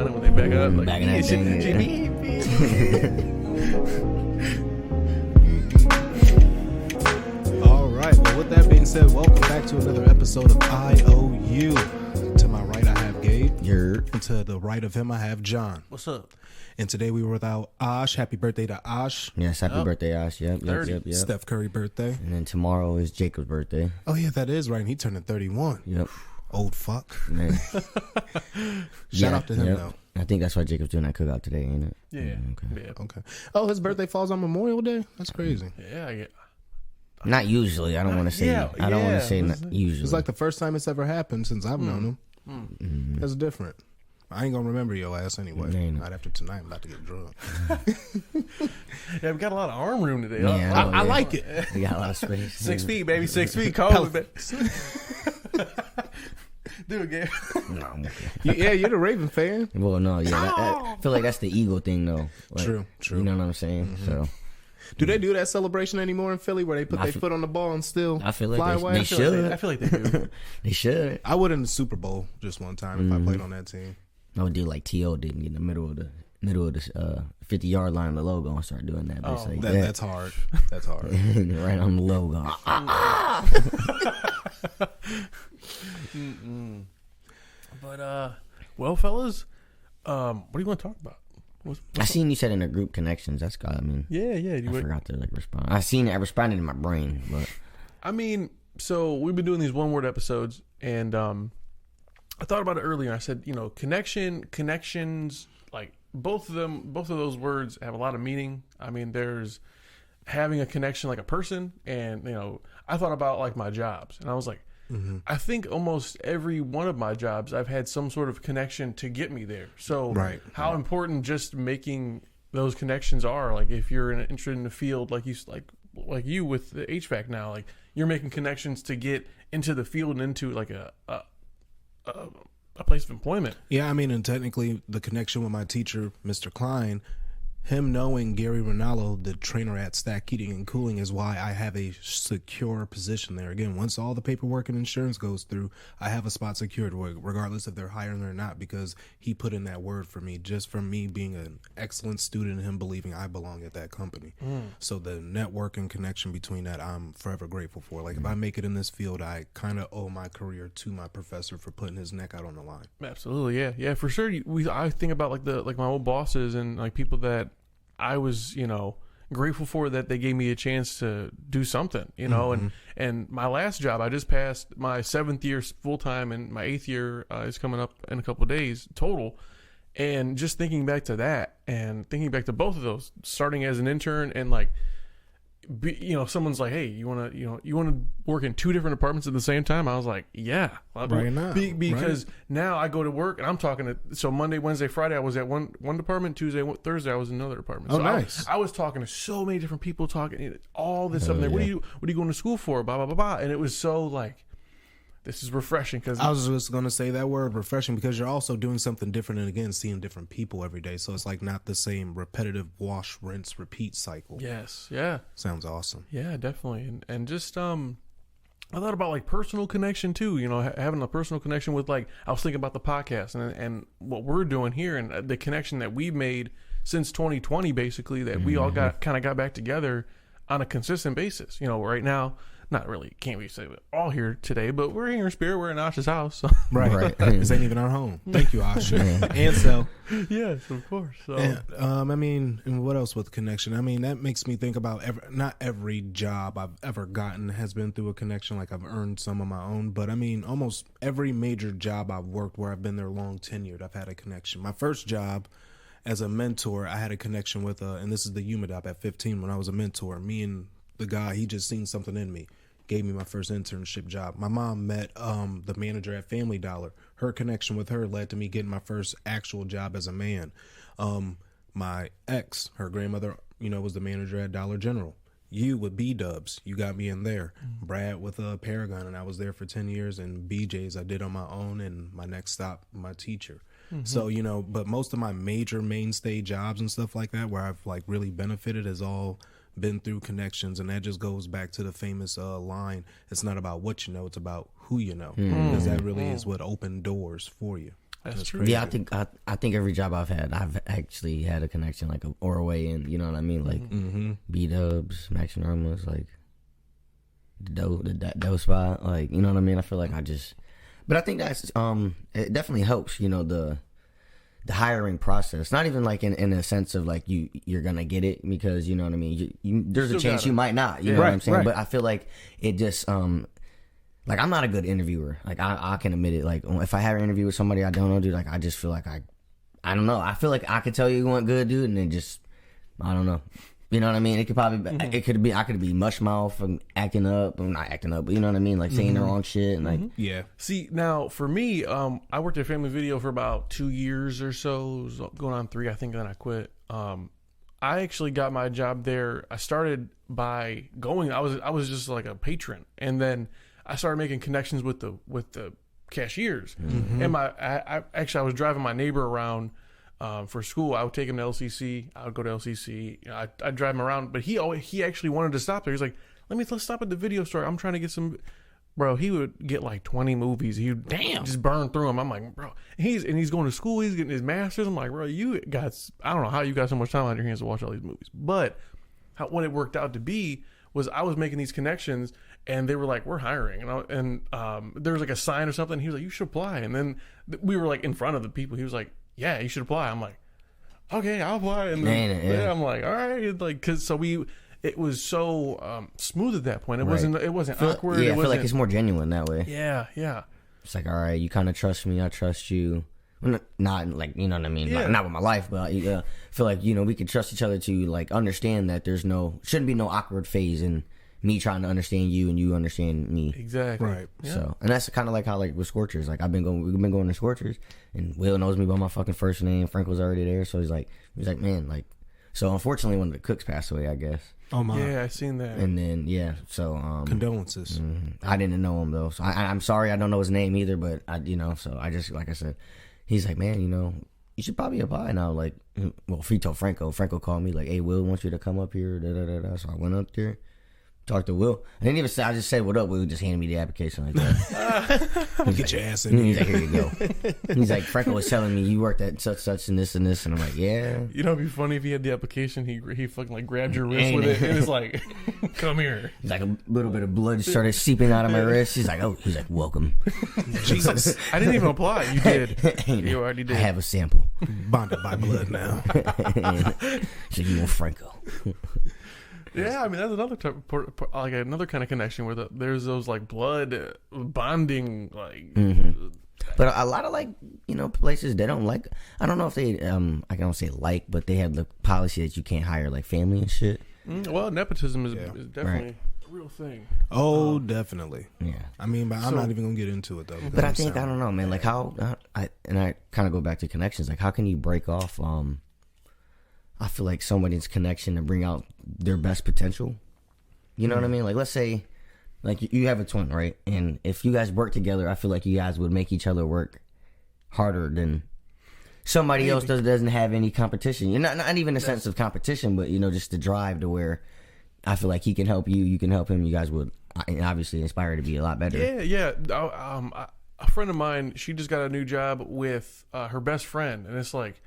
Island when they back up. Like, back in that thing. All right. Well, with that being said, welcome back to another episode of IOU. To my right, I have Gabe. And to the right of him, I have John. What's up? And today we were without Osh. Happy birthday to Osh. Yes, happy birthday, Osh. Yep. Steph Curry birthday. And then tomorrow is Jacob's birthday. Oh, yeah, that is right. And he turned 31. Yep. Old fuck. Man. Shout out to him, though. I think that's why Jacob's doing that cookout today, ain't it? Yeah. Okay. Oh, his birthday falls on Memorial Day? That's crazy. Yeah, I get. Not usually. I don't want to say. I don't want to say not usually. It's like the first time it's ever happened since I've known him. That's different. I ain't gonna remember your ass anyway. Not after tonight. I'm about to get drunk. Yeah, we got a lot of arm room today. Yeah, I like it. We got a lot of space. 6 feet, baby. 6 feet. Call me, do it, Gabe. No, I'm okay. Yeah, you're the Raven fan. Well, no, yeah. I feel like that's the ego thing, though. Like, True. You know what I'm saying? So. Do they do that celebration anymore in Philly where they put their foot on the ball and still I feel like fly away? they should. I feel like they do. They should. I would in the Super Bowl just one time if I played on that team. I would do like T.O. did and get in the middle of the 50-yard line of the logo and start doing that. Oh, like that's hard. That's hard. Right on the logo. But well, fellas, what do you want to talk about? I seen you said in the group connections. That's got. I mean, yeah. I forgot to respond. I seen it. I responded in my brain, but I mean, so we've been doing these one-word episodes, and I thought about it earlier. I said, connections, like both of those words have a lot of meaning. I mean, there's having a connection like a person, and I thought about like my jobs, and I was like, I think almost every one of my jobs I've had some sort of connection to get me there. So how important just making those connections are. Like if you're interested in the field, like you with the HVAC now, like you're making connections to get into the field and into like a place of employment. Yeah, I mean, and technically the connection with my teacher, Mr. Klein, him knowing Gary Ronaldo, the trainer at Stack Heating and Cooling, is why I have a secure position there. Again, once all the paperwork and insurance goes through, I have a spot secured, regardless if they're hiring or not, because he put in that word for me, just from me being an excellent student and him believing I belong at that company. So the network and connection between that, I'm forever grateful for. Like, if I make it in this field, I kind of owe my career to my professor for putting his neck out on the line. Absolutely, yeah, for sure. I think about like my old bosses and like people that I was, grateful for that they gave me a chance to do something, and my last job, I just passed my 7th year full time and my 8th year is coming up in a couple of days total. And just thinking back to that and thinking back to both of those, starting as an intern and like, someone's like, hey, you want to work in 2 different departments at the same time? I was like, yeah, because now I go to work and I'm talking to, so Monday, Wednesday, Friday, I was at one department, Tuesday, Thursday, I was in another department. Oh, so nice. I was talking to so many different people, talking all this stuff. Like, what are you going to school for? Blah, blah, blah, blah. And it was so like, this is refreshing. Because I was just going to say that word, refreshing, because you're also doing something different and, again, seeing different people every day. So it's like not the same repetitive wash, rinse, repeat cycle. Yes, yeah. Sounds awesome. Yeah, definitely. And just I thought about like personal connection too, having a personal connection with, like, I was thinking about the podcast and what we're doing here and the connection that we've made since 2020, basically, that we all got back together on a consistent basis. Right now, not really, can't we say we're all here today, but we're here in spirit. We're in Osh's house. So. Right. This ain't even our home. Thank you, Osh. And so. Yes, of course. So. And, and what else with connection? I mean, that makes me think about not every job I've ever gotten has been through a connection. Like, I've earned some of my own, but I mean, almost every major job I've worked where I've been there long tenured, I've had a connection. My first job as a mentor, I had a connection with, and this is the UMADOP at 15 when I was a mentor. Me and the guy, he just seen something in me, gave me my first internship job. My mom met the manager at Family Dollar. Her connection with her led to me getting my first actual job as a man. My ex, her grandmother, was the manager at Dollar General. You with B-Dubs, you got me in there. Brad with Paragon, and I was there for 10 years. And BJ's I did on my own, and my next stop, my teacher. So, but most of my major mainstay jobs and stuff like that where I've like really benefited has all been through connections, and that just goes back to the famous line, it's not about what you know, it's about who you know, because that really is what opened doors for you. That's true. crazy. Yeah, I think every job I've had, I've actually had a connection, like or a way in. You know what I mean? Like B-dubs, Max and Normas, like the dough spot. Like, you know what I mean? I feel like but I think that's it definitely helps. You know, the hiring process. Not even like in a sense of like you're gonna get it, because you know what I mean. There's a chance you might not. You know what I'm saying? Right. But I feel like it just like, I'm not a good interviewer. Like, I can admit it. Like, if I have an interview with somebody I don't know, dude, like, I just feel like I don't know. I feel like I could tell you went good, dude, and then just, I don't know. You know what I mean? It could probably, I could be mush mouth and acting up. I'm not acting up, but you know what I mean? Like, saying the wrong shit and like. Yeah. See, now, for me, I worked at Family Video for about 2 years or so. It was going on 3, I think, and then I quit. I actually got my job there. I started by going, I was just like a patron. And then I started making connections with the cashiers, and I was driving my neighbor around for school. I would take him to LCC. I would go to LCC. You know, I'd drive him around, but he actually wanted to stop there. He's like, let's stop at the video store. I'm trying to get some. Bro, he would get like 20 movies. He would just burn through them. I'm like, bro, he's going to school. He's getting his master's. I'm like, bro, I don't know how you got so much time on your hands to watch all these movies. But what it worked out to be was I was making these connections, and they were like, we're hiring. And there was like a sign or something. He was like, you should apply. And then we were like in front of the people. He was like, yeah, you should apply. I'm like, okay, I'll apply. And then I'm like, all right. Like, it was so smooth at that point. It wasn't awkward. Yeah, I feel like it's more genuine that way. Yeah, yeah. It's like, all right, you kind of trust me. I trust you. Not like, you know what I mean? Yeah. Like, not with my life, but I feel like, you know, we can trust each other to like understand that shouldn't be no awkward phase in me trying to understand you and you understand me. Exactly. Right. Yeah. So, and that's kind of like how, like, with Scorchers, like we've been going to Scorchers, and Will knows me by my fucking first name. Frank was already there, so he's like, man, like, so unfortunately one of the cooks passed away, I guess. Oh my. Yeah, I seen that. And then so condolences. I didn't know him though, so I'm sorry I don't know his name either, but so I just, like I said, he's like, man, you know, you should probably apply now. Like, well, he told Franco called me like, hey, Will wants you to come up here, so I went up there, talked to Will. I didn't even say, I just said what up. Will just handed me the application like that. Get your ass in He's here. like, here you go. He's like, Franco was telling me you worked at such and this, and I'm like, yeah. You know, it'd be funny if he had the application. He fucking like grabbed your wrist with it, and it's like, come here. He's like, a little bit of blood started seeping out of my wrist. He's like, welcome. Jesus. I didn't even apply. You did. You already did. I have a sample. Bonded by blood now. So you want Franco? Yeah, I mean that's another like another kind of connection where there's those like blood bonding like. But a lot of, like, you know, places, they don't like. I don't know if they I don't say like, but they have the policy that you can't hire like family and shit. Well, nepotism is definitely a real thing. Oh, definitely. Yeah. I mean, but I'm not even gonna get into it though. But I think I don't know, man. Like how I kind of go back to connections. Like, how can you break off? I feel like somebody's connection to bring out their best potential. You know what I mean? Like, let's say, like, you have a twin, right? And if you guys work together, I feel like you guys would make each other work harder than somebody else doesn't have any competition. You're not even a sense of competition, but, you know, just the drive to where I feel like he can help you, you can help him. You guys would obviously inspire to be a lot better. Yeah. A friend of mine, she just got a new job with her best friend, and it's like,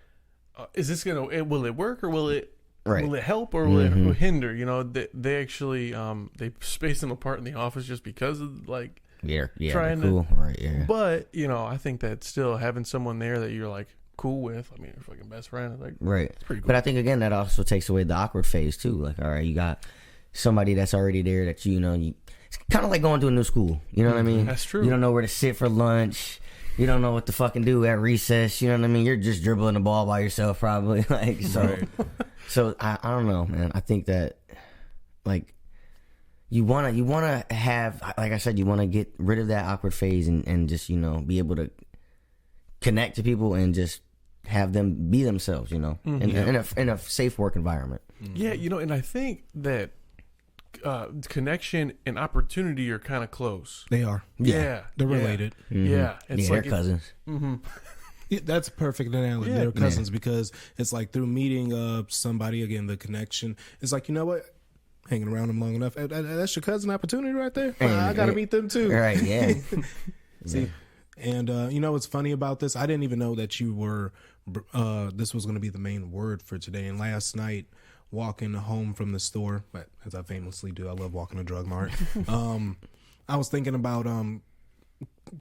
is this will it work or will it help or will it hinder? You know, they actually they spaced them apart in the office just because of like trying cool. to. Right, yeah. But you know, I think that still having someone there that you're like cool with. I mean, your fucking best friend. Like, right. It's pretty cool. But I think again that also takes away the awkward phase too. Like, all right, you got somebody that's already there that you know it's kind of like going to a new school. You know what I mean? That's true. You don't know where to sit for lunch. You don't know what to fucking do at recess. You know what I mean? You're just dribbling the ball by yourself, probably. Like, so, Right. So I don't know, man. I think that, like, you wanna have, like I said, you wanna get rid of that awkward phase and just, you know, be able to connect to people and just have them be themselves, you know, in a safe work environment. Yeah, you know, and I think that connection and opportunity are kind of close. They are. Yeah, They're related. Yeah, it's They're like cousins. Yeah, that's a perfect analogy. Yeah. They're cousins because it's like through meeting somebody, again, the connection. It's like, you know what? Hanging around them long enough. That's your cousin opportunity right there. I got to meet them too. Right, yeah. See, And you know what's funny about this? I didn't even know that you were. This was going to be the main word for today. And last night, walking home from the store, but as I famously do, I love walking to Drug Mart. I was thinking about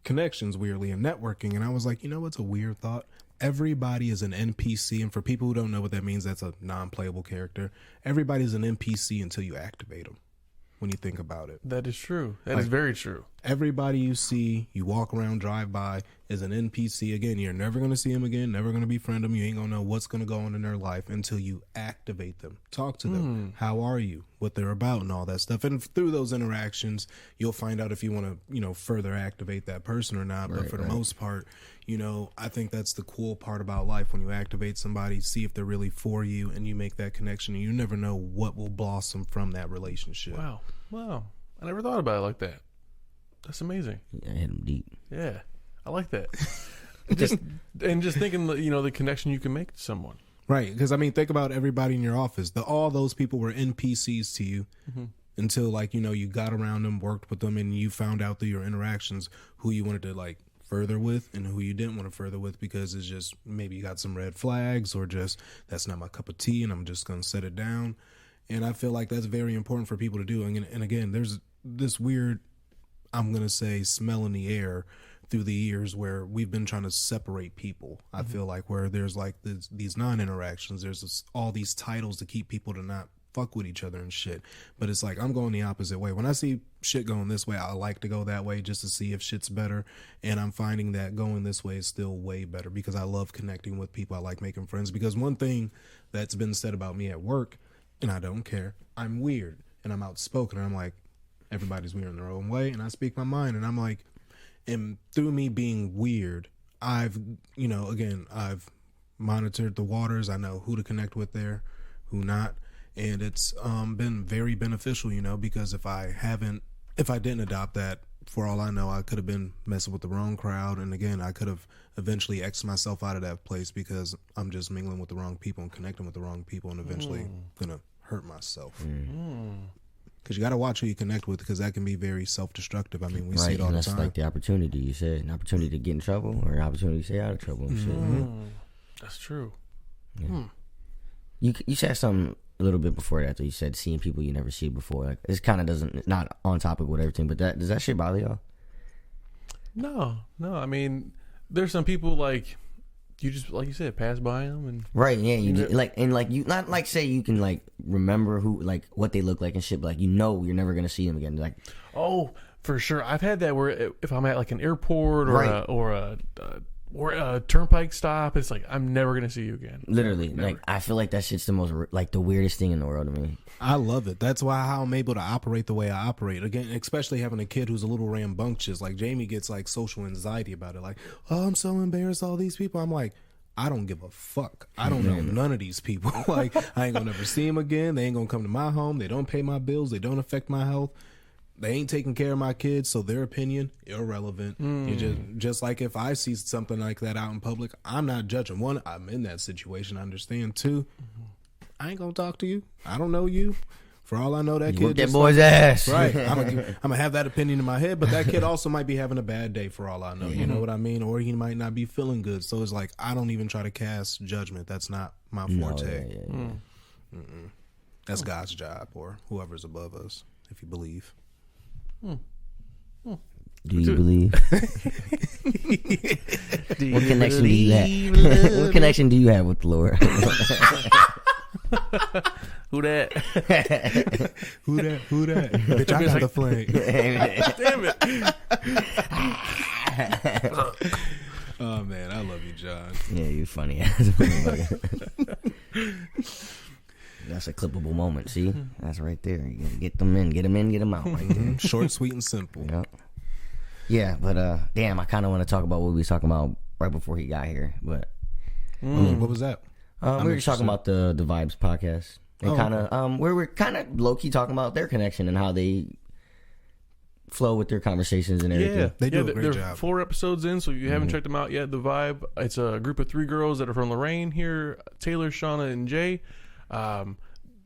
connections, weirdly, and networking, and I was like, you know what's a weird thought? Everybody is an NPC, and for people who don't know what that means, that's a non-playable character. Everybody's an NPC until you activate them. When you think about it, that is true. That is very true. Everybody you see, you walk around, drive by, is an NPC. Again, you're never going to see them again, never going to befriend them. You ain't going to know what's going to go on in their life until you activate them. Talk to them. How are you? What they're about and all that stuff. And through those interactions, you'll find out if you want to, you know, further activate that person or not. But for the most part, you know, I think that's the cool part about life. When you activate somebody, see if they're really for you, and you make that connection, and you never know what will blossom from that relationship. Wow. I never thought about it like that. That's amazing. Yeah, I hit him deep. Yeah, I like that. just thinking, you know, the connection you can make to someone. Right, because I mean, think about everybody in your office. All those people were NPCs to you until, like, you know, you got around them, worked with them, and you found out through your interactions who you wanted to, like, further with and who you didn't want to further with, because it's just maybe you got some red flags, or just that's not my cup of tea and I'm just going to set it down. And I feel like that's very important for people to do. And again, there's this weird, I'm going to say, smell in the air through the years where we've been trying to separate people. I feel like where there's like these non-interactions, there's all these titles to keep people to not fuck with each other and shit. But it's like I'm going the opposite way. When I see shit going this way, I like to go that way just to see if shit's better. And I'm finding that going this way is still way better, because I love connecting with people. I like making friends, because one thing that's been said about me at work, and I don't care, I'm weird and I'm outspoken, and I'm like, everybody's weird in their own way, and I speak my mind, and I'm like, and through me being weird, I've, you know, again, I've monitored the waters. I know who to connect with there, who not. And it's been very beneficial, you know, because if I didn't adopt that, for all I know, I could have been messing with the wrong crowd. And again, I could have eventually X'd myself out of that place, because I'm just mingling with the wrong people and connecting with the wrong people, and eventually going to hurt myself. Because you got to watch who you connect with, because that can be very self-destructive. I mean, we see it all the time. That's like the opportunity you said, an opportunity to get in trouble, or an opportunity to stay out of trouble. And shit. That's true. Yeah. You said something a little bit before that, though. You said seeing people you never see before. Like, it's kind of not on topic with everything, but does that shit bother y'all? No. I mean, there's some people, like, you just, like you said, pass by them, and yeah, you just, you not like say you can like remember who, like, what they look like and shit, but like, you know, you're never gonna see them again. Like, oh, for sure, I've had that where if I'm at like an airport or a turnpike stop, it's like I'm never gonna see you again. Literally, never. Like, I feel like that shit's the most, like, the weirdest thing in the world to me. I love it. That's how I'm able to operate the way I operate. Again, especially having a kid who's a little rambunctious. Like, Jamie gets like social anxiety about it. Like, oh, I'm so embarrassed, all these people. I'm like, I don't give a fuck. I don't know none of these people. Like, I ain't gonna never see them again. They ain't gonna come to my home. They don't pay my bills. They don't affect my health. They ain't taking care of my kids, so their opinion, irrelevant. You just like if I see something like that out in public, I'm not judging. One, I'm in that situation, I understand. Two, I ain't gonna talk to you. I don't know you. For all I know, that kid that boy's ass. Right. I'm gonna have that opinion in my head, but that kid also might be having a bad day for all I know. You know what I mean? Or he might not be feeling good. So it's like, I don't even try to cast judgment. That's not my forte. That's God's job, or whoever's above us, if you believe. Do you believe? What connection do you have? What connection do you have with the Lord? Who that? Who that? Bitch, I got the flag. Damn it. Oh man, I love you, John. Yeah, you funny. That's a clippable moment. See, that's right there. You gotta get them in, get them out. Right there. Short, sweet, and simple. Yep. Yeah, but damn, I kind of want to talk about what we was talking about right before he got here. But what was that? We were just talking about the Vibes podcast, and kind of we were kind of low key talking about their connection and how they flow with their conversations and everything. Yeah, they do a great they're job. 4 episodes in, so if you haven't checked them out yet, The Vibe. It's a group of 3 girls that are from Lorraine here: Taylor, Shauna, and Jay.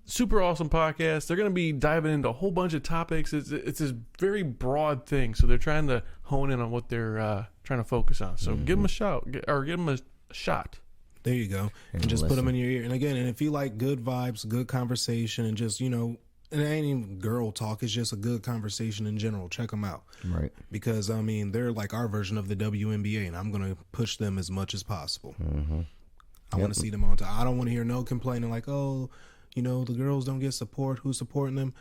super awesome podcast. They're going to be diving into a whole bunch of topics. It's this very broad thing, so they're trying to hone in on what they're trying to focus on. So give them a shout, or give them a shot. There you go. And just put them in your ear. And again, and if you like good vibes, good conversation, and just, and it ain't even girl talk, it's just a good conversation in general, check them out. Right. Because, I mean, they're like our version of the WNBA, and I'm going to push them as much as possible. I want to see them on top. I don't want to hear no complaining like, oh, the girls don't get support. Who's supporting them?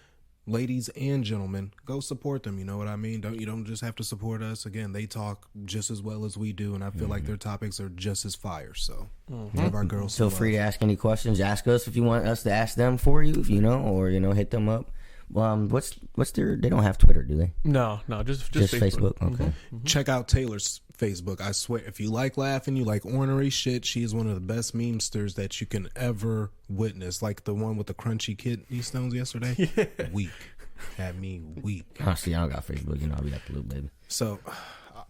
Ladies and gentlemen, go support them. You know what I mean? You don't just have to support us. Again, they talk just as well as we do, and I feel like their topics are just as fire. So give our girls feel free to ask any questions. Ask us if you want us to ask them for you, or hit them up. What's their? They don't have Twitter, do they? No, just Facebook. Okay. Check out Taylor's Facebook. I swear, if you like laughing, you like ornery shit, she is one of the best memesters that you can ever witness. Like the one with the crunchy kidney stones yesterday. Yeah. Weak. Had me weak. Honestly, I don't got Facebook. I'll be like a little baby. So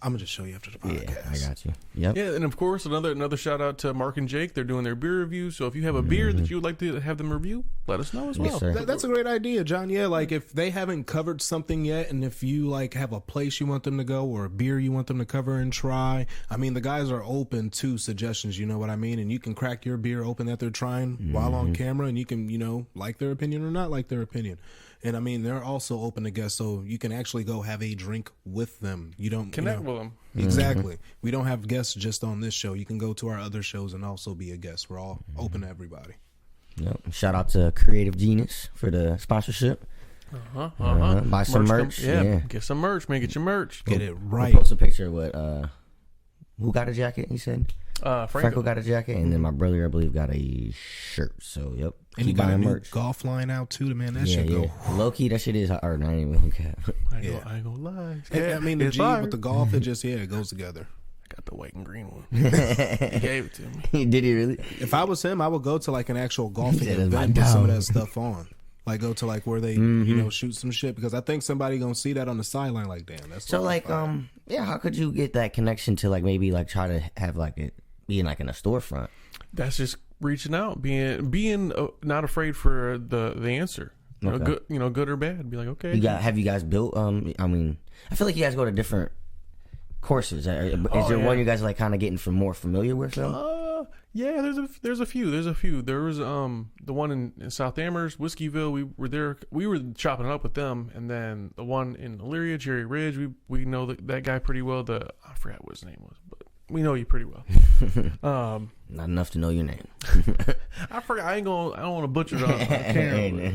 I'm gonna just show you after the podcast. Yeah, I got you. Yep. Yeah, and of course another shout out to Mark and Jake. They're doing their beer review. So if you have a beer that you would like to have them review, let us know as well. Yes, that's a great idea, John. Yeah, like if they haven't covered something yet, and if you like have a place you want them to go or a beer you want them to cover and try, I mean the guys are open to suggestions. You know what I mean? And you can crack your beer open that they're trying while on camera, and you can like their opinion or not like their opinion. And I mean, they're also open to guests, so you can actually go have a drink with them. You don't connect with them. Exactly. We don't have guests just on this show. You can go to our other shows and also be a guest. We're all open to everybody. Yep. Shout out to Creative Genius for the sponsorship. Buy some merch. Yeah, get some merch, man. Get your merch. Get it right. We'll post a picture of what. Who got a jacket? He said. Franco got a jacket, and then my brother, I believe, got a shirt. So, yep. And he got a new golf line out too, man. That shit go. Low key, that shit is hard. Not even look at. I ain't gonna lie. I mean, the G with the golf, it just it goes together. I got the white and green one. He gave it to me. Did he really? If I was him, I would go to like an actual golfing event and put some of that stuff on. Like go to like where they shoot some shit, because I think somebody gonna see that on the sideline. Like, damn, that's so like how could you get that connection to like maybe like try to have like it being like in a storefront? That's just reaching out, being not afraid for the answer. Good, good or bad. Be like, okay. Have you guys built? I mean, I feel like you guys go to different courses. Is there one you guys are like kind of getting more familiar with? Yeah, there's a few. There was the one in South Amherst, Whiskeyville. We were there. We were chopping it up with them, and then the one in Elyria, Jerry Ridge. We know that guy pretty well. I forgot what his name was, but we know you pretty well. Not enough to know your name. I forgot. I don't want to butcher it on camera.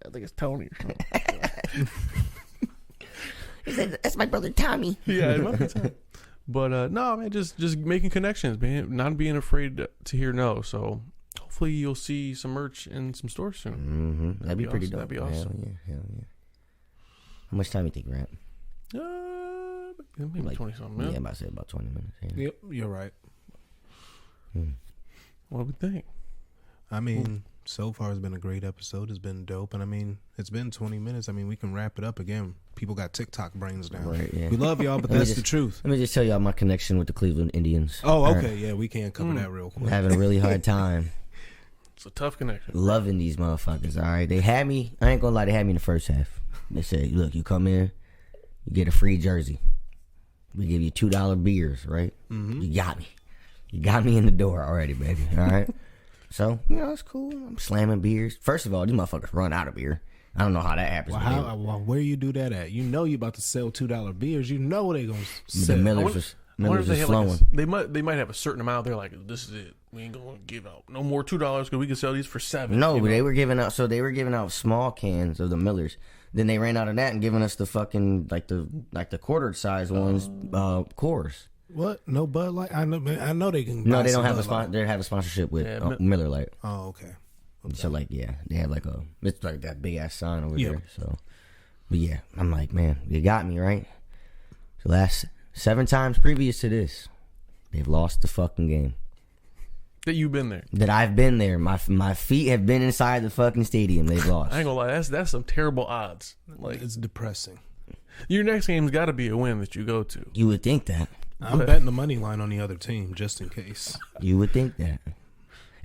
I think it's Tony or something. He said, "That's my brother Tommy." Yeah, it might be Tommy. But no, man, just making connections, man. Not being afraid to hear no. So hopefully you'll see some merch in some stores soon. That'd be pretty dope. That'd be awesome. Hell yeah. How much time you think we're at? Maybe like 20-something minutes. Yeah, I'm about to say about 20 minutes. Yeah. Yep, you're right. What do we think? I mean, so far it's been a great episode. It's been dope, and I mean, it's been 20 minutes. I mean, we can wrap it up again. People got TikTok brains now. Right, yeah. We love y'all, but that's the truth. Let me just tell y'all my connection with the Cleveland Indians. Oh, okay, right. Yeah, we can't cover that real quick. Having a really hard time. It's a tough connection. Loving these motherfuckers. All right, they had me. I ain't gonna lie, they had me in the first half. They said, "Look, you come in, you get a free jersey. We give you $2 beers, right? You got me. You got me in the door already, baby. All right." So, it's cool. I'm slamming beers. First of all, these motherfuckers run out of beer. I don't know how that happens. Well, where you do that at? You know you about to sell $2 beers. You know they gonna sell. The Millers was flowing. They might have a certain amount. They're like, this is it. We ain't gonna give out no more $2 because we can sell these for $7. No, but they were giving out. So they were giving out small cans of the Millers. Then they ran out of that and giving us the fucking like the quarter size ones, Coors. What? No Bud Light? I know they can. No, they don't have a they have a sponsorship with Miller Lite. Oh, okay. So like, yeah, they have like it's like that big ass sign over there. So, but yeah, I'm like, man, you got me right. The last 7 times previous to this, they've lost the fucking game. That you've been there. That I've been there. My feet have been inside the fucking stadium. They've lost. I ain't gonna lie, that's some terrible odds. Like, it's depressing. Your next game's got to be a win that you go to. You would think that. I'm betting the money line on the other team just in case. You would think that.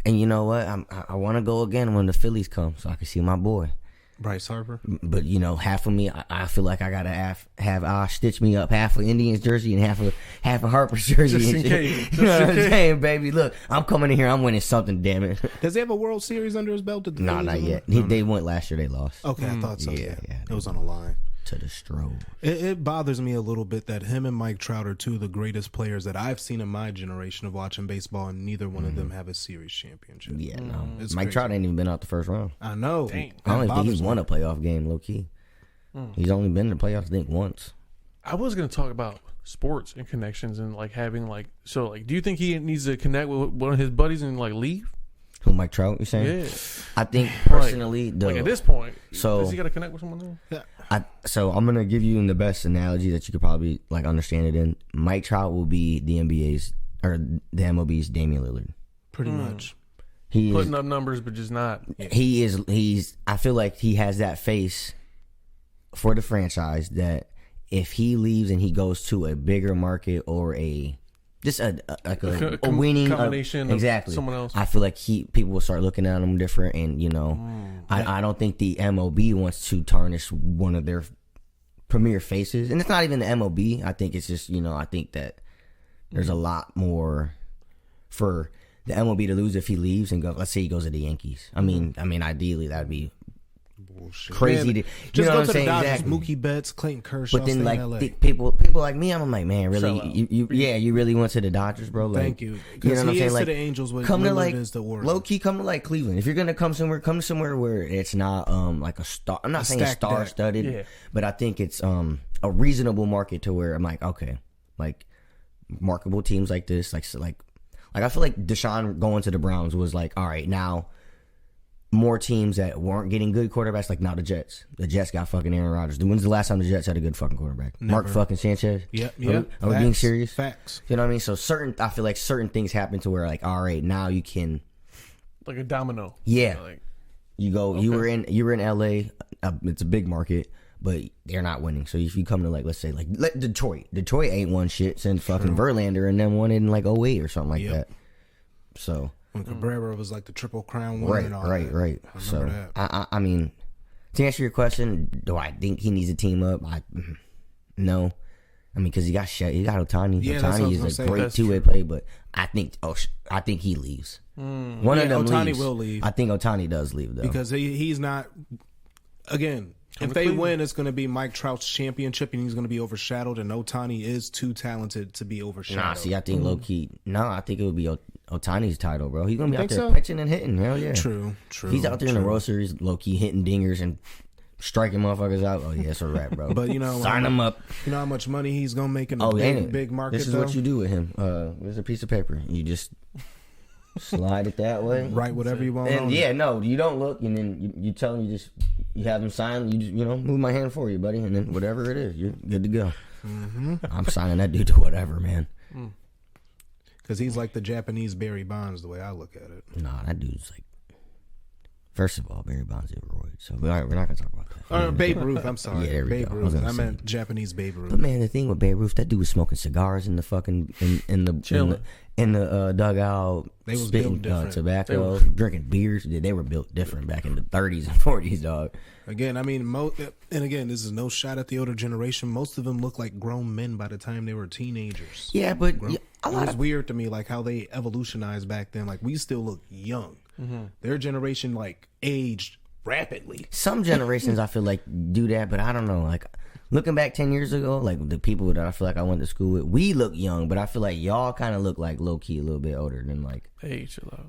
And you know what? I want to go again when the Phillies come, so I can see my boy. Bryce Harper. But you know, half of me, I feel like I gotta have Osh stitch me up half of Indians jersey and half of Harper's jersey. Just in and shit. case. You know what I'm saying, baby? Look, I'm coming in here. I'm winning something. Damn it. Does he have a World Series under his belt? No, not yet. They went last year. They lost. Okay, I thought so. Yeah. It was on the line. To the Stros. It bothers me a little bit that him and Mike Trout are two of the greatest players that I've seen in my generation of watching baseball, and neither one of them have a series championship. Yeah, no. It's Mike crazy. Trout ain't even been out the first round. I know. Dang. I don't even think bothers he's me. won a playoff game, low key. He's only been in the playoffs, I think, once. I was going to talk about sports and connections and like having like, so like, do you think he needs to connect with one of his buddies and like leave? Who, Mike Trout, you saying? Yeah. I think personally, Like at this point, So- does he got to connect with someone else? So I'm gonna give you the best analogy that you could probably like understand it in. Mike Trout will be the NBA's or the MLB's Damian Lillard. Pretty much. He Putting is. up numbers, but just not. He is. He's. I feel like he has that face for the franchise that if he leaves and he goes to a bigger market or a winning combination of exactly someone else. I feel like people will start looking at him different, and you know, I don't think the MLB wants to tarnish one of their premier faces, and it's not even the MLB. I think it's just, you know, I think that there's a lot more for the MLB to lose if he leaves and go. Let's say he goes to the Yankees. I mean, ideally that'd be Bullshit. crazy. Man, to, just you know go what I'm to saying? the Dodgers. Exactly. Mookie Betts, Clayton Kershaw. But then, stay like in LA. people like me, I'm like, man, really, you really went to the Dodgers, bro? Like, Thank you. You know Because what I'm he saying? is Like, to the Angels what come to Lillard like is to Oregon. low key, come to like Cleveland. If you're gonna come to somewhere where it's not like a star. I'm not saying stacked deck. star studded, Yeah. but I think it's a reasonable market to where I'm like, okay, like marketable teams like this, like I feel like Deshaun going to the Browns was like, all right, now more teams that weren't getting good quarterbacks, like now the Jets. The Jets got fucking Aaron Rodgers. When's the last time the Jets had a good fucking quarterback? Mark fucking Sanchez? Yep. Are we being serious? Facts. You know what I mean? So I feel like certain things happen to where like, all right, now you can, Like a domino. yeah. Like, You go. You were in LA. It's a big market, but they're not winning. So if you come to like, let's say like Detroit ain't won shit since fucking Verlander and then won it in like 2008 or something like that. So When Cabrera was like the Triple Crown winner and all that. right. I So remember that. I mean, to answer your question, do I think he needs to team up? No. I mean, because he got Ohtani. Yeah, that's what I Ohtani was gonna is a say. great That's two-way true. play, but I think he leaves. One of them Ohtani leaves. will leave. I think Ohtani does leave though. Because he's not. Again, if to they Cleveland. win, it's going to be Mike Trout's championship, and he's going to be overshadowed. And Ohtani is too talented to be overshadowed. Nah, see, I think low key. No, I think it would be Ohtani's title, bro. He's gonna be out think there so? pitching and hitting. Hell yeah. True. He's out there in the World Series, low key hitting dingers and striking motherfuckers out. Oh yeah, it's a wrap, bro. But you know, sign him up. You know how much money he's going to make in the Oh, ain't it? big market. This is though? what you do with him. There's a piece of paper. You just slide it that way. Write whatever you want. And on yeah, it. no, you don't look, and then you tell him you have him sign. You just, move my hand for you, buddy, and then whatever it is, you're good to go. Mm-hmm. I'm signing that dude to whatever, man. Because he's like the Japanese Barry Bonds, the way I look at it. Nah, that dude's like. First of all, Barry Bonds did roid, so we're not gonna talk about that. Babe Ruth, I'm sorry. Yeah, there we Babe go. I was Ruth. gonna I say. meant Japanese Babe Ruth. But man, the thing with Babe Ruth, that dude was smoking cigars in the fucking in the dugout. They was spitting built different. tobacco, drinking beers. They were built different back in the 30s and 40s, dog. Again, I mean, and again, this is no shot at the older generation. Most of them look like grown men by the time they were teenagers. Yeah, but It was weird to me, like how they evolutionized back then. Like we still look young. Their generation like aged rapidly. some generations I feel like do that, but I don't know. Like looking back 10 years ago, like the people that I feel like I went to school with, we look young, but I feel like y'all kind of look like low key a little bit older than like. hey, chill out.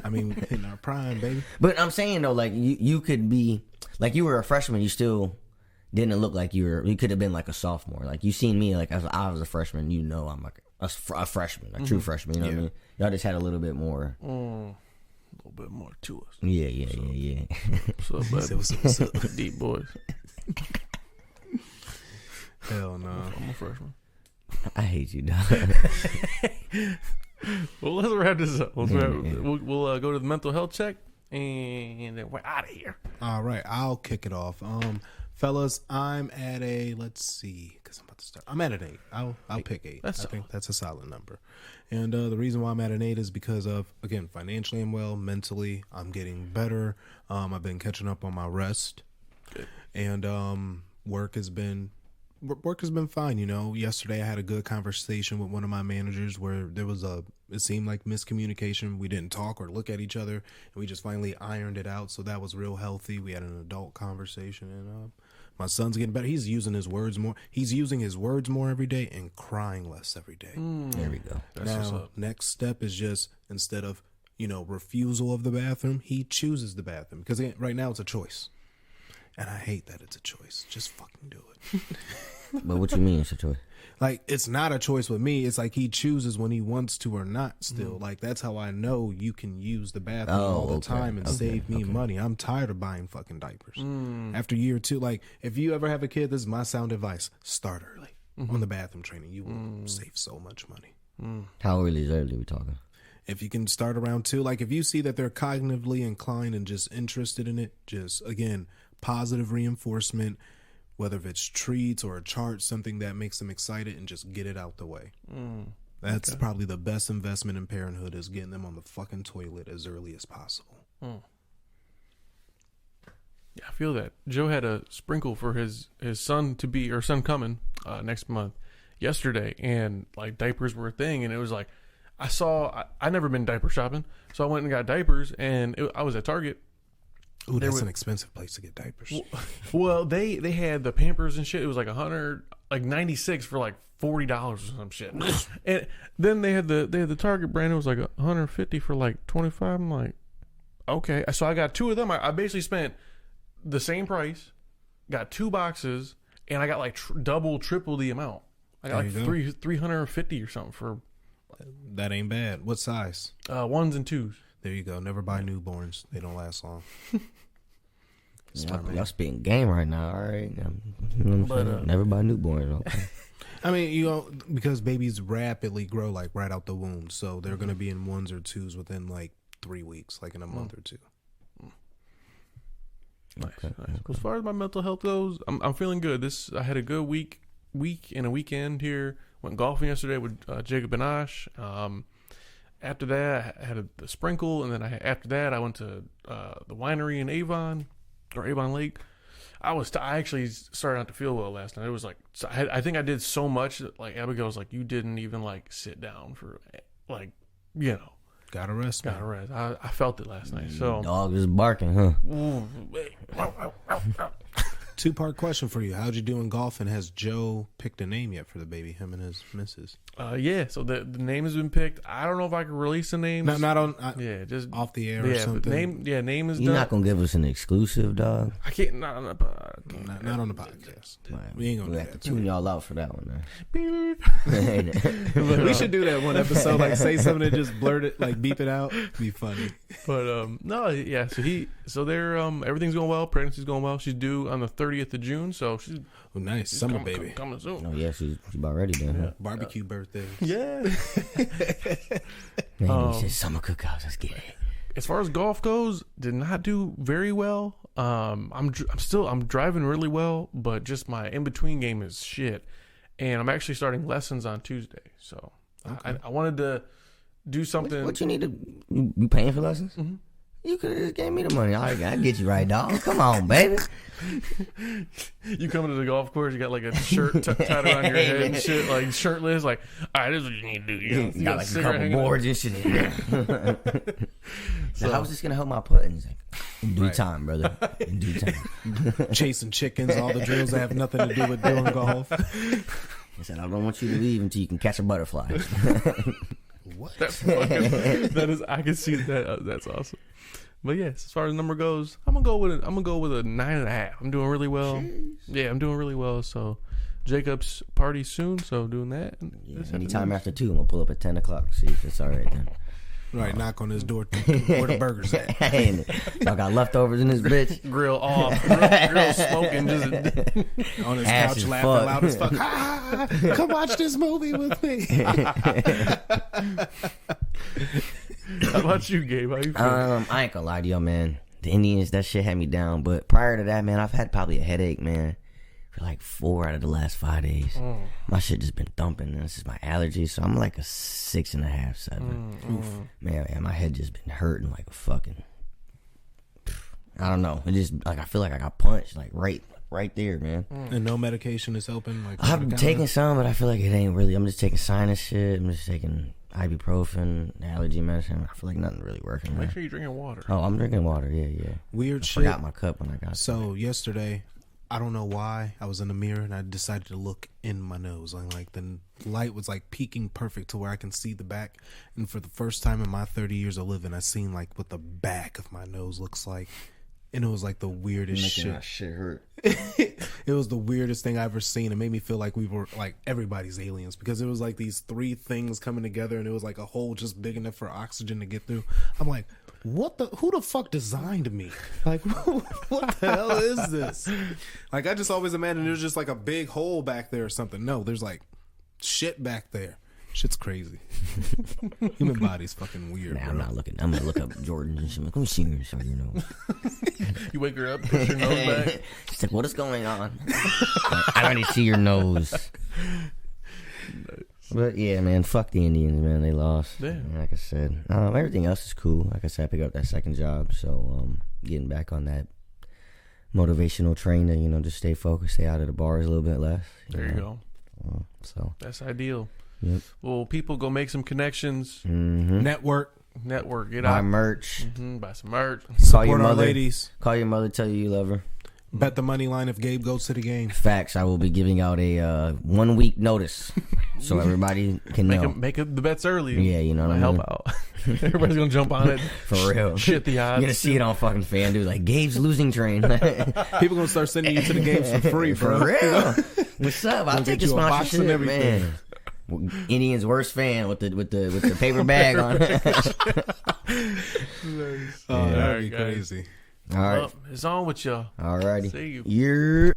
I mean, hitting our prime, baby. But I'm saying though, like you could be like you were a freshman, you still didn't look like you could have been like a sophomore. Like you seen me, like as I was a freshman, I'm like a freshman, a true freshman. You know what I mean? Y'all just had a little bit more. A little bit more to us. Yeah. What's up, baby? What's up? Deep boys. Hell no. I'm a freshman. I hate you, dog. Well, let's wrap this up. We'll go to the mental health check, and then we're out of here. All right, I'll kick it off. Fellas, I'm at a, let's see, because I'm about to start. I'm at an 8. I'll pick 8. I think that's a solid number. And the reason why I'm at an 8 is because of, again, financially I'm well, mentally I'm getting better. I've been catching up on my rest. Good. And work has been fine. You know, yesterday I had a good conversation with one of my managers where there was it seemed like miscommunication. We didn't talk or look at each other, and we just finally ironed it out. So that was real healthy. We had an adult conversation, and my son's getting better. He's using his words more. He's using his words more every day and crying less every day. There we go. That's what's up. Next step is just, instead of, refusal of the bathroom, he chooses the bathroom. Because again, right now it's a choice. And I hate that it's a choice. Just fucking do it. But what you mean it's a choice? Like, it's not a choice with me. It's like he chooses when he wants to or not still. Like, that's how I know you can use the bathroom all the time and save me money. I'm tired of buying fucking diapers. After year 2, like, if you ever have a kid, this is my sound advice. Start early on the bathroom training. You will save so much money. How early is early we talking? If you can start around 2, like, if you see that they're cognitively inclined and just interested in it, just, again, positive reinforcement, whether if it's treats or a chart, something that makes them excited, and just get it out the way. That's probably the best investment in parenthood, is getting them on the fucking toilet as early as possible. Yeah, I feel that. Joe had a sprinkle for his son son coming next month yesterday, and like diapers were a thing, and it was like I never been diaper shopping, so I went and got diapers, and I was at Target. Ooh, that's an expensive place to get diapers. Well, they had the Pampers and shit. It was like 96 for like $40 or some shit. And then they had the Target brand. It was like 150 for like 25. I'm like, okay. So I got 2 of them. I basically spent the same price, got 2 boxes, and I got like triple the amount. I got like 350 or something for. That ain't bad. What size? 1s and 2s. There you go. Never buy newborns. They don't last long. Y'all spitting game right now, all right? Never buy newborns. Okay. I mean, because babies rapidly grow like right out the womb, so they're going to be in 1s or 2s within like 3 weeks, like in a month or 2. Nice. As far as my mental health goes, I'm feeling good. I had a good week and a weekend here. Went golfing yesterday with Jacob and Osh. After that, I had a sprinkle, and then after that, I went to the winery in Avon Lake. I actually started not to feel well last night. It was like, I think I did so much that, like, Abigail was like, you didn't even like sit down for, like, Gotta rest. I felt it last night. So dog is barking, huh? 2-part question for you. How'd you do in golf, and has Joe picked a name yet for the baby, him and his missus? Yeah, so the name has been picked. I don't know if I can release the names. Not on. Just off the air or something. Name is. You're done. Not gonna give us an exclusive, dog. I can't. Not on the podcast. Not on the podcast. Right. We ain't gonna do have that. to tune y'all out for that one, man. We should do that one episode. Like, say something and just blurt it, like beep it out. Be funny. But no, yeah. So they're everything's going well. Pregnancy's going well. She's due on the 30th of June. So she's nice summer baby coming soon. Oh yeah, she's about ready then. Huh? Barbecue birthdays. Yeah. Man, he said summer cookouts. Let's get it. As far as golf goes, did not do very well. I'm driving really well, but just my in between game is shit. And I'm actually starting lessons on Tuesday. So okay. I wanted to do something. What you need to? You paying for lessons? Mm-hmm. You could have just gave me the money. I get you right, dog. Come on, baby. You come to the golf course, you got like a shirt tied around your head and shit, like shirtless, like, all right, this is what you need to do. You got like a couple boards and shit. So how is this going to help my putting? Like, in due time, brother. In due time. Chasing chickens, all the drills that have nothing to do with doing golf. I said, I don't want you to leave until you can catch a butterfly. What? That is, I can see that. That's awesome. But yes, as far as number goes, I'm gonna go with a 9.5. I'm doing really well. Jeez. Yeah, I'm doing really well. So Jacob's party soon, so doing that. Yeah, anytime after 2, I'm gonna pull up at 10 o'clock. See if it's all right then. Right, knock on his door. Where the burgers at? Y'all got leftovers in this bitch. Grill off. Grill smoking. Just on his couch laughing loud as fuck. Come watch this movie with me. How about you, Gabe? How you feeling? I ain't gonna lie to y'all, man. the Indians, that shit had me down. But prior to that, man, I've had probably a headache, man, for like 4 out of the last 5 days. My shit just been thumping, and this is my allergy, so I'm like a 6.5, 7. Man, my head just been hurting like a fucking, I don't know. It just, like, I feel like I got punched, like, right there, man. And no medication is helping? Like, I've been taking some, but I feel like it ain't really. I'm just taking sinus shit. I'm just taking ibuprofen, allergy medicine. I feel like nothing really working, man. Make sure you're drinking water. Oh, I'm drinking water, yeah. Weird shit. Forgot my cup when I got So yesterday, I don't know why, I was in the mirror and I decided to look in my nose. And like the light was like peaking perfect to where I can see the back. And for the first time in my 30 years of living, I seen like what the back of my nose looks like. And it was like the weirdest shit. My shit hurt. It was the weirdest thing I ever seen. It made me feel like we were like everybody's aliens, because it was like these 3 things coming together, and it was like a hole just big enough for oxygen to get through. I'm like, who the fuck designed me? Like, what the hell is this? Like, I just always imagined there's just like a big hole back there or something. No, there's like shit back there. Shit's crazy. Human body's fucking weird. Nah, I'm not looking. I'm gonna look up Jordan and shit. Let me see your nose. You wake her up, push your nose back. She's like, "What is going on?" I already see your nose. But yeah, man, fuck the Indians, man. They lost. Yeah. Like I said, everything else is cool. Like I said, I picked up that second job, so getting back on that motivational train to just stay focused, stay out of the bars a little bit less. There you go. So that's ideal. Yep. Well, people, go make some connections. Network, get buy out. merch. Buy some merch. Call your support our mother. ladies. Call your mother. Tell you love her. Bet the money line if Gabe goes to the game. Facts. I will be giving out a 1 week notice, so everybody can know. Make the bets early. Yeah, you know what I mean? Help out. Everybody's gonna jump on it. For real. Shit the odds. You're gonna see it on fucking FanDuel, like Gabe's losing train. People gonna start sending you to the games for free, bro. For real. What's up? I'll take the you a box and sponsorship, everything. man. Indians' worst fan with the paper bag on. Oh, that'd be guys. crazy. All right. Well, it's on with y'all. Alrighty. See you. You're